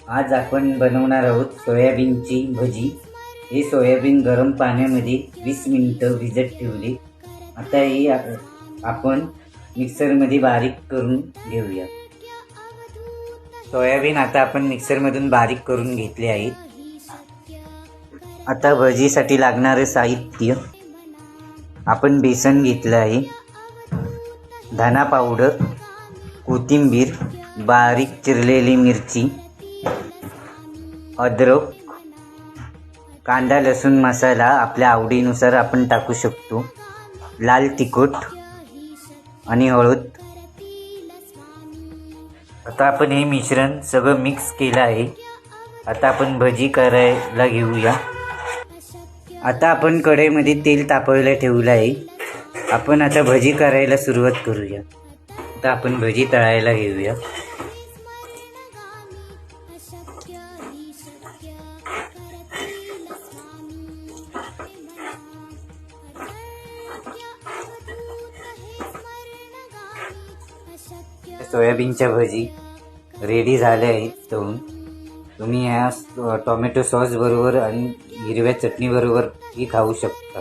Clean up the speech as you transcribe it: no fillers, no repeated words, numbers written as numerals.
आज आपण बनवणार आहोत सोयाबीनची भजी। हे सोयाबीन गरम पाण्यामध्ये 20 मिनिटं भिजत ठेवले। आता हे आपण मिक्सरमध्ये बारीक करून घेऊया। सोयाबीन आता आपण मिक्सरमधून बारीक करून घेतले आहे। आता भजीसाठी लागणारे साहित्य, आपण बेसन घेतलं आहे, धना पावडर, कोथिंबीर, बारीक चिरलेली मिरची, अद्रक, कांदा लसूण मसाला आपल्या आवडीनुसार आपण टाकू शकतो, लाल तिखट आणि हळद। आता आपण हे मिश्रण सगळं मिक्स केलं आहे। आता आपण भजी करायला घेऊया। आता आपण कढईमध्ये तेल तापवायला ठेवलं आहे। आपण आता भजी करायला सुरुवात करूया। आता आपण भजी तळायला घेऊया। सोयाबीनच्या भजी रेडी झाल्या आहेत तळून। तुम्ही या टोमॅटो सॉस बरोबर आणि हिरव्या चटणी बरोबर ही खाऊ शकता।